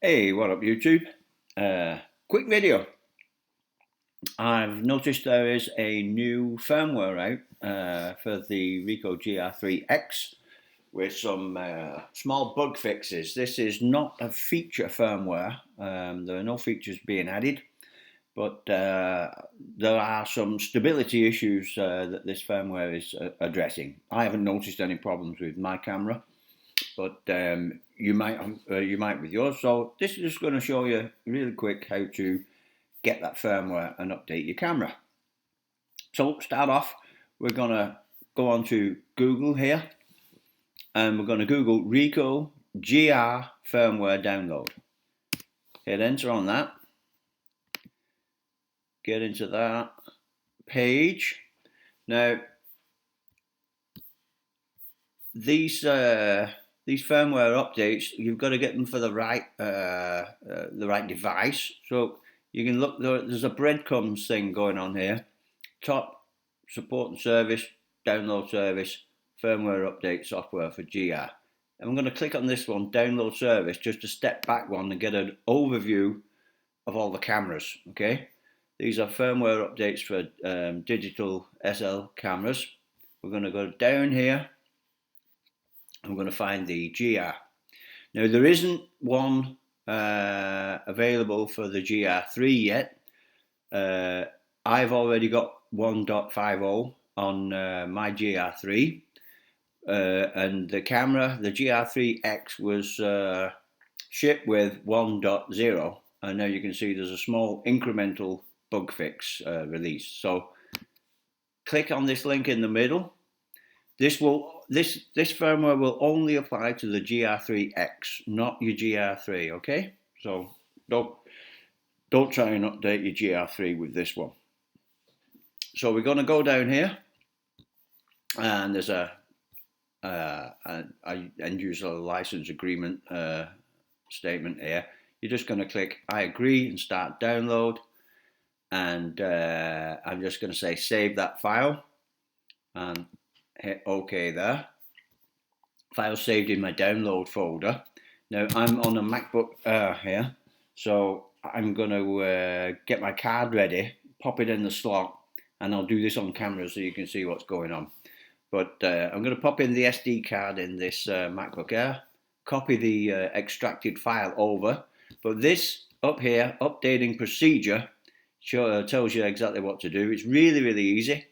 Hey, what up YouTube? Quick video. I've noticed there is a new firmware out for the Ricoh GR3X with some small bug fixes. This is not a feature firmware. There are no features being added, but there are some stability issues that this firmware is addressing. I haven't noticed any problems with my camera, but you might with yours. So this is just going to show you really quick how to get that firmware and update your camera. So start off, we're going to go on to Google here, and we're going to Google Ricoh GR firmware download. Hit enter on that. Get into that page. Now these firmware updates, you've got to get them for the right device. So you can look, there's a breadcrumbs thing going on here. Top, support and service, download service, firmware update software for GR. And I'm going to click on this one, download service, just to step back one and get an overview of all the cameras. Okay, these are firmware updates for digital SL cameras. We're going to go down here. I'm going to find the GR. Now there isn't one available for the GR3 yet. I've already got 1.50 on my GR3, and the camera, the GR3X, was shipped with 1.0, and now you can see there's a small incremental bug fix released. So click on this link in the middle. This firmware will only apply to the GR3X, not your GR3. Okay, so don't try and update your GR3 with this one. So we're going to go down here, and there's a end user license agreement statement here. You're just going to click I agree and start download, and I'm just going to say save that file and hit OK there. File saved in my download folder. Now I'm on a MacBook Air here, so I'm going to get my card ready, pop it in the slot, and I'll do this on camera so you can see what's going on. But I'm going to pop in the SD card in this MacBook Air, copy the extracted file over. But this up here, updating procedure, tells you exactly what to do. It's really, really easy.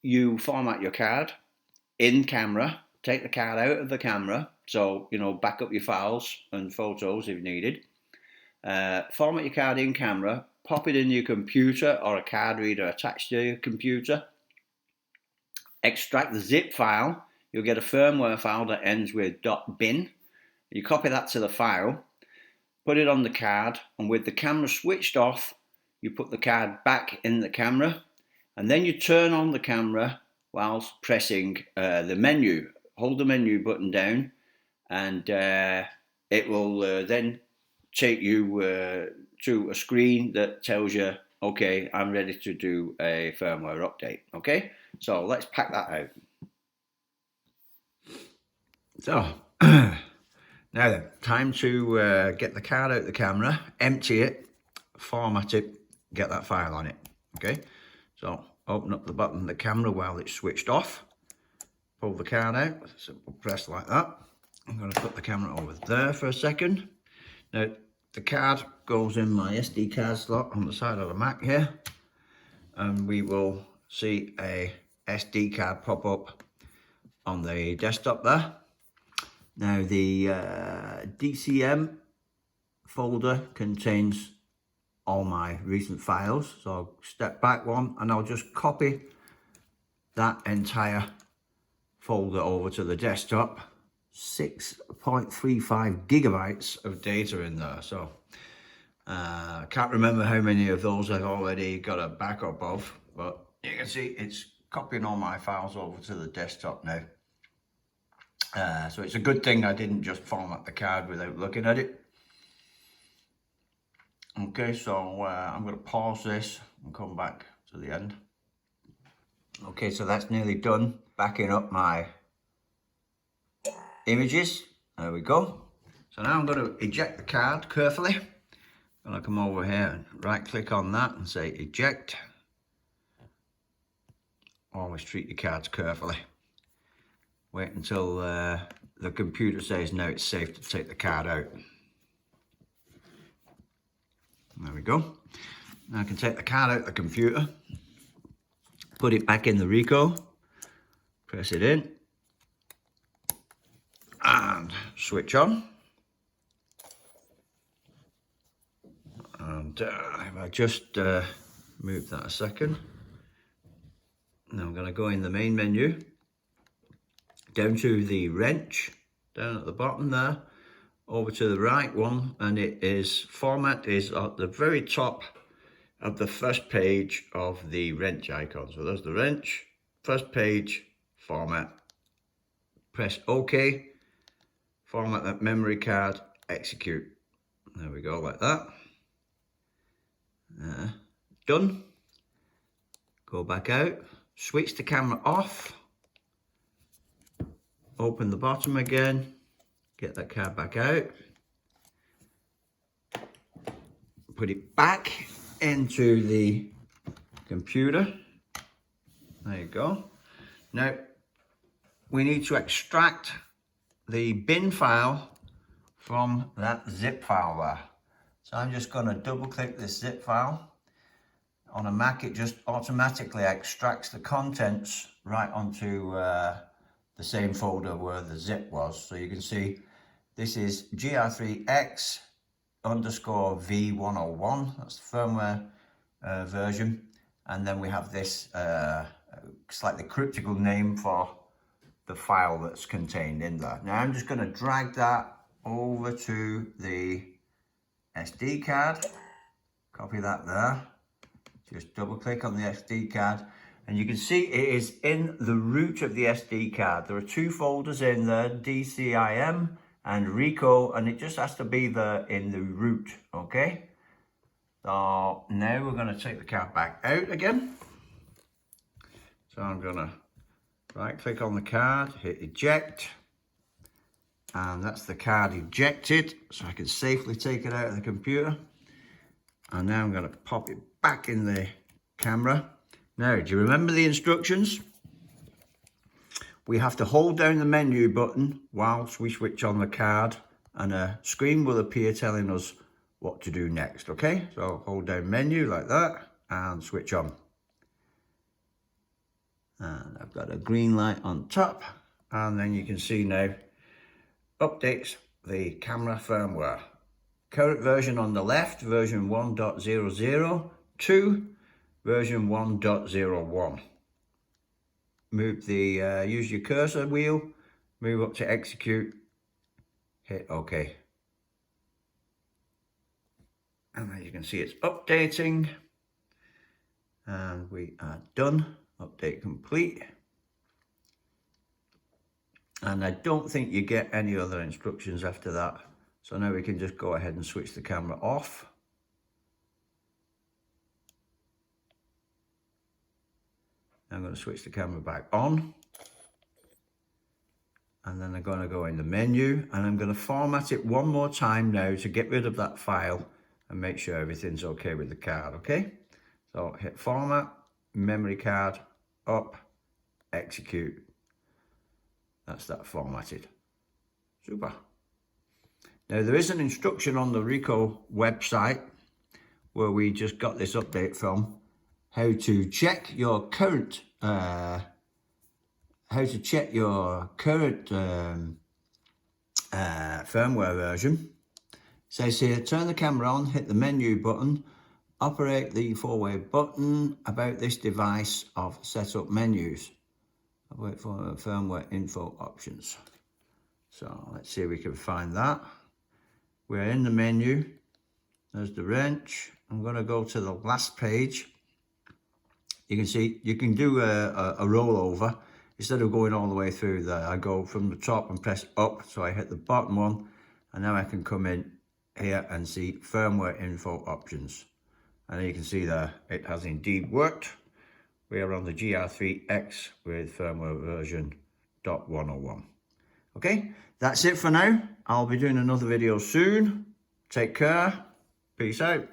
You format your card in camera, take the card out of the camera, so back up your files and photos if needed. Format your card in camera, pop it in your computer or a card reader attached to your computer. Extract the zip file. You'll get a firmware file that ends with .bin. You copy that to the file, put it on the card, and with the camera switched off, you put the card back in the camera, and then you turn on the camera whilst pressing the menu. Hold the menu button down, and it will then take you to a screen that tells you, okay, I'm ready to do a firmware update. Okay, so let's pack that out. So now then, time to get the card out of the camera, empty it, format it, get that file on it. Okay, so open up the button of the camera while it's switched off, pull the card out with a simple press like that. I'm going to put the camera over there for a second. Now the card goes in my SD card slot on the side of the Mac here, and we will see a SD card pop up on the desktop there. Now the DCM folder contains all my recent files, so I'll step back one and I'll just copy that entire folder over to the desktop. 6.35 gigabytes of data in there, so I can't remember how many of those I've already got a backup of, but you can see it's copying all my files over to the desktop now. So it's a good thing I didn't just format the card without looking at it. Okay, so I'm going to pause this and come back to the end. Okay, so that's nearly done. Backing up my images. There we go. So now I'm going to eject the card carefully. I'm going to come over here and right click on that and say eject. Always treat your cards carefully. Wait until the computer says now it's safe to take the card out. There we go. Now I can take the card out of the computer, put it back in the Ricoh, press it in, and switch on. And if I just move that a second. Now I'm going to go in the main menu, down to the wrench, down at the bottom there, over to the right one, and it is format is at the very top of the first page of the wrench icon. So there's the wrench, first page, format, press OK, format that memory card, execute. There we go, like that. Done. Go back out, switch the camera off, open the bottom again, get that card back out, put it back into the computer. There you go. Now we need to extract the bin file from that zip file there. So I'm just going to double click this zip file. On a Mac it just automatically extracts the contents right onto the same folder where the zip was. So you can see this is GR3X underscore V101, that's the firmware version, and then we have this slightly cryptical name for the file that's contained in there. Now I'm just going to drag that over to the SD card, copy that there, just double click on the SD card, and you can see it is in the root of the SD card. There are two folders in there, DCIM and Ricoh, and it just has to be there in the root, okay? So now we're going to take the card back out again. So I'm going to right click on the card, hit eject, and that's the card ejected, so I can safely take it out of the computer. And now I'm going to pop it back in the camera. Now, do you remember the instructions? We have to hold down the menu button whilst we switch on the card, and a screen will appear telling us what to do next, okay? So hold down menu like that and switch on. And I've got a green light on top, and then you can see now updates the camera firmware. Current version on the left, version 1.00 to version 1.01. Move the, use your cursor wheel, move up to execute, hit OK. And as you can see it's updating, and we are done. Update complete. And I don't think you get any other instructions after that. So now we can just go ahead and switch the camera off. I'm going to switch the camera back on. And then I'm going to go in the menu, and I'm going to format it one more time now to get rid of that file and make sure everything's okay with the card, okay? So hit format, memory card, up, execute. That's that formatted. Super. Now there is an instruction on the Ricoh website where we just got this update from, how to check your current firmware version. It says here, turn the camera on, hit the menu button, operate the four-way button about this device of setup menus. Wait for firmware info options. So let's see if we can find that. We're in the menu. There's the wrench. I'm going to go to the last page. You can see you can do a rollover. Instead of going all the way through there, I go from the top and press up. So I hit the bottom one, and now I can come in here and see firmware info options. And you can see there, it has indeed worked. We are on the GR3X with firmware version .101. Okay, that's it for now. I'll be doing another video soon. Take care. Peace out.